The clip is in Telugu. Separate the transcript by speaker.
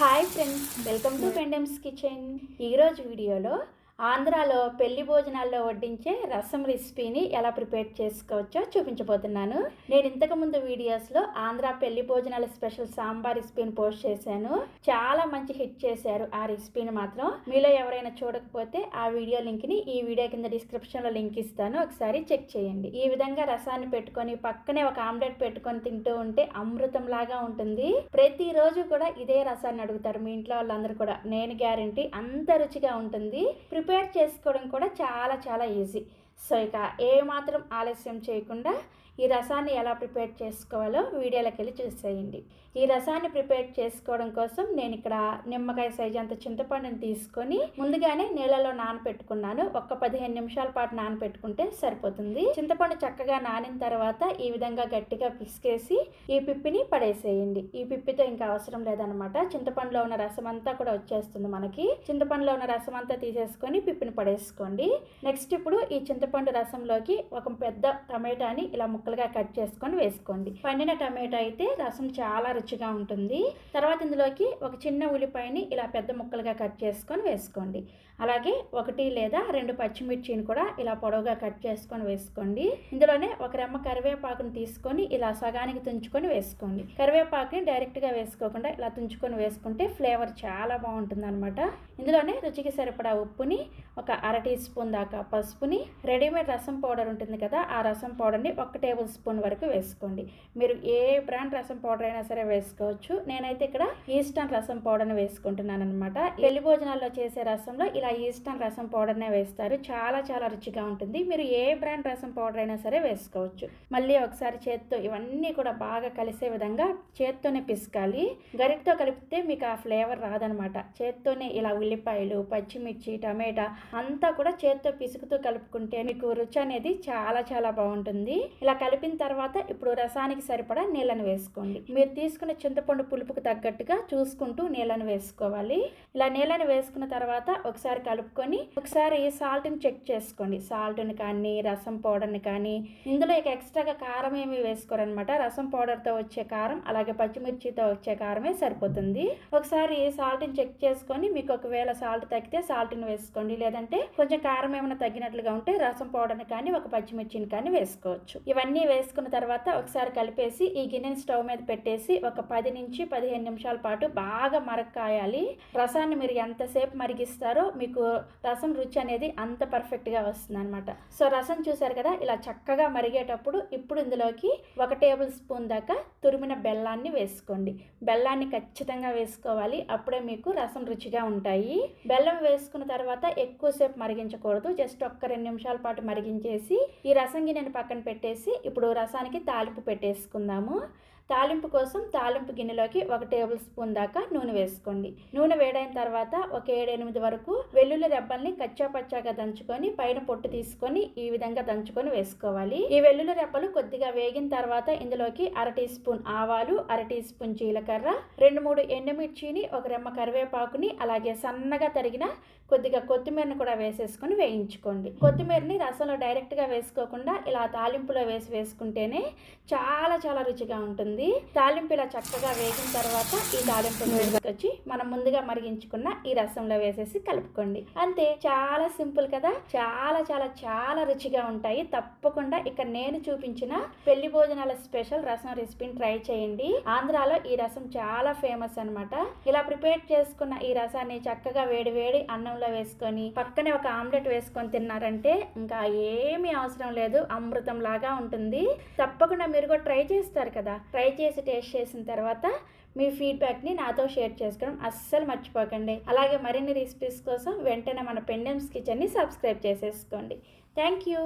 Speaker 1: Hi friends, welcome to Pendems kitchen. ఈరోజు వీడియోలో ఆంధ్రాలో పెళ్లి భోజనాల్లో వడ్డించే రసం రెసిపీని ఎలా ప్రిపేర్ చేసుకోవచ్చో చూపించబోతున్నాను. నేను ఇంతకుముందు వీడియోస్లో ఆంధ్ర పెళ్లి భోజనాల స్పెషల్ సాంబార్ రెసిపీని పోస్ట్ చేశాను. చాలా మంచి హిట్ చేశారు ఆ రెసిపీని మాత్రం. మీలో ఎవరైనా చూడకపోతే ఆ వీడియో లింక్ని ఈ వీడియో కింద డిస్క్రిప్షన్లో లింక్ ఇస్తాను, ఒకసారి చెక్ చేయండి. ఈ విధంగా రసాన్ని పెట్టుకొని పక్కనే ఒక ఆమ్లెట్ పెట్టుకొని తింటూ ఉంటే అమృతం లాగా ఉంటుంది. ప్రతిరోజు కూడా ఇదే రసాన్ని అడుగుతారు మీ ఇంట్లో వాళ్ళందరూ కూడా. నేను గ్యారంటీ అంత రుచిగా ఉంటుంది. ప్రిపేర్ చేసుకోవడం కూడా చాలా ఈజీ. సో ఇక ఏమాత్రం ఆలస్యం చేయకుండా ఈ రసాన్ని ఎలా ప్రిపేర్ చేసుకోవాలో వీడియోలోకి వెళ్ళి చూసేయండి. ఈ రసాన్ని ప్రిపేర్ చేసుకోవడం కోసం నేను ఇక్కడ నిమ్మకాయ సైజు అంత చింతపండుని తీసుకొని ముందుగానే నీళ్ళలో నానపెట్టుకున్నాను. ఒక 15 నిమిషాల పాటు నానపెట్టుకుంటే సరిపోతుంది. చింతపండు చక్కగా నానిన తర్వాత ఈ విధంగా గట్టిగా పిసికేసి ఈ పిప్పిని పడేసేయండి. ఈ పిప్పితో ఇంకా అవసరం లేదనమాట. చింతపండులో ఉన్న రసం అంతా కూడా వచ్చేస్తుంది మనకి. చింతపండులో ఉన్న రసం అంతా తీసేసుకొని పిప్పిని పడేసుకోండి. నెక్స్ట్ ఇప్పుడు ఈ చింతపండు రసంలోకి ఒక పెద్ద టమాటాని ఇలా ముక్కలుగా కట్ చేసుకొని వేసుకోండి. పండిన టమాటా అయితే రసం చాలా రుచిగా ఉంటుంది. తర్వాత ఇందులోకి ఒక చిన్న ఉల్లిపాయని ఇలా పెద్ద ముక్కలుగా కట్ చేసుకొని వేసుకోండి. అలాగే 1 లేదా 2 పచ్చిమిర్చిని కూడా ఇలా పొడవుగా కట్ చేసుకొని వేసుకోండి. ఇందులోనే ఒక రెమ్మ కరివేపాకుని తీసుకొని ఇలా సగానికి తుంచుకొని వేసుకోండి. కరివేపాకుని డైరెక్ట్గా వేసుకోకుండా ఇలా తుంచుకొని వేసుకుంటే ఫ్లేవర్ చాలా బాగుంటుంది అనమాట. ఇందులోనే రుచికి సరిపడా ఉప్పుని, ఒక 1/2 టీ స్పూన్ దాకా పసుపుని, రెడీమేడ్ రసం పౌడర్ ఉంటుంది కదా, ఆ రసం పౌడర్ని 1 టేబుల్ స్పూన్ వరకు వేసుకోండి. మీరు ఏ బ్రాండ్ రసం పౌడర్ అయినా సరే వేసుకోవచ్చు. నేనైతే ఇక్కడ ఈస్టర్న్ రసం పౌడర్ని వేసుకుంటున్నాను అనమాట. పెళ్లి భోజనాల్లో చేసే రసంలో ఇలా ఈస్టర్న్ రసం పౌడర్నే వేస్తారు. చాలా రుచిగా ఉంటుంది. మీరు ఏ బ్రాండ్ రసం పౌడర్ అయినా సరే వేసుకోవచ్చు. మళ్ళీ ఒకసారి చేత్తో ఇవన్నీ కూడా బాగా కలిసే విధంగా చేత్తోనే పిసకాలి. గరిటతో కలిపితే మీకు ఆ ఫ్లేవర్ రాదనమాట. చేత్తోనే ఇలా ఉల్లిపాయలు, పచ్చిమిర్చి, టమాటా అంతా కూడా చేత్తో పిసుకుతూ కలుపుకుంటే మీకు రుచి అనేది చాలా బాగుంటుంది. ఇలా కలిపిన తర్వాత ఇప్పుడు రసానికి సరిపడా నీళ్ళని వేసుకోండి. మీరు తీసుకున్న చింతపండు పులుపుకు తగ్గట్టుగా చూసుకుంటూ నీళ్ళని వేసుకోవాలి. ఇలా నీళ్ళని వేసుకున్న తర్వాత ఒకసారి కలుపుకొని ఒకసారి సాల్ట్ని చెక్ చేసుకోండి. సాల్ట్ని కానీ రసం పౌడర్ని కానీ. ఇందులో ఇక ఎక్స్ట్రాగా కారం ఏమి వేసుకోరనమాట. రసం పౌడర్తో వచ్చే కారం అలాగే పచ్చిమిర్చితో వచ్చే కారమే సరిపోతుంది. ఒకసారి సాల్ట్ని చెక్ చేసుకొని మీకు ఒకవేళ సాల్ట్ తగ్గితే సాల్ట్ని వేసుకోండి. లేదంటే కొంచెం కారం ఏమైనా తగ్గినట్లుగా ఉంటే రసం పౌడర్ని కానీ ఒక పచ్చిమిర్చిని కానీ వేసుకోవచ్చు. ఇవన్నీ వేసుకున్న తర్వాత ఒకసారి కలిపేసి ఈ గిన్నెని స్టవ్ మీద పెట్టేసి ఒక 10 నుంచి 15 నిమిషాల పాటు బాగా మరక్కాయాలి. రసాన్ని మీరు ఎంతసేపు మరిగిస్తారో మీకు రసం రుచి అనేది అంత పర్ఫెక్ట్గా వస్తుంది అనమాట. సో రసం చూసారు కదా, ఇలా చక్కగా మరిగేటప్పుడు ఇప్పుడు ఇందులోకి 1 టేబుల్ స్పూన్ దాకా తురిమిన బెల్లాన్ని వేసుకోండి. బెల్లాన్ని ఖచ్చితంగా వేసుకోవాలి, అప్పుడే మీకు రసం రుచిగా ఉంటాయి. బెల్లం వేసుకున్న తర్వాత ఎక్కువసేపు మరిగించకూడదు. జస్ట్ 1-2 నిమిషాల పాటు మరిగించేసి ఈ రసం గిన్నెని పక్కన పెట్టేసి ఇప్పుడు రసానికి తాలింపు పెట్టేసుకుందాము. తాలింపు కోసం తాలింపు గిన్నెలోకి 1 టేబుల్ స్పూన్ దాకా నూనె వేసుకోండి. నూనె వేడైన తర్వాత ఒక 7-8 వరకు వెల్లుల్లి రెబ్బల్ని కచ్చాపచ్చాగా దంచుకొని పైన పొట్టు తీసుకొని ఈ విధంగా దంచుకొని వేసుకోవాలి. ఈ వెల్లుల్లి రెబ్బలు కొద్దిగా వేగిన తర్వాత ఇందులోకి 1/2 టీ స్పూన్ ఆవాలు, 1/2 టీ స్పూన్ జీలకర్ర, 2-3 ఎండుమిర్చిని, ఒక రెమ్మ కరివేపాకుని, అలాగే సన్నగా తరిగిన కొద్దిగా కొత్తిమీరని కూడా వేసేసుకొని వేయించుకోండి. కొత్తిమీరని రసంలో డైరెక్ట్గా వేసుకోకుండా ఇలా తాలింపులో వేసుకుంటేనే చాలా రుచిగా ఉంటుంది. తాలింపు ఇలా చక్కగా వేగిన తర్వాత ఈ తాలింపు వేసుకొచ్చి మనం ముందుగా మరిగించుకున్న ఈ రసంలో వేసేసి కలుపుకోండి. అంతే, చాలా సింపుల్ కదా. చాలా రుచిగా ఉంటాయి. తప్పకుండా ఇక్కడ నేను చూపించిన పెళ్లి భోజనాల స్పెషల్ రసం రెసిపీని ట్రై చేయండి. ఆంధ్రాలో ఈ రసం చాలా ఫేమస్ అనమాట. ఇలా ప్రిపేర్ చేసుకున్న ఈ రసాన్ని చక్కగా వేడి అన్నంలో వేసుకొని పక్కనే ఒక ఆమ్లెట్ వేసుకొని తిన్నారంటే ఇంకా ఏమీ అవసరం లేదు, అమృతం లాగా ఉంటుంది. తప్పకుండా మీరు కూడా ట్రై చేస్తారు కదా. ట్రై చేసి టేస్ట్ చేసిన తర్వాత మీ ఫీడ్బ్యాక్ని నాతో షేర్ చేసుకోవడం అస్సలు మర్చిపోకండి. అలాగే మరిన్ని రెసిపీస్ కోసం వెంటనే మన పెండెమ్స్ కిచెన్ని సబ్స్క్రైబ్ చేసేసుకోండి. Thank you.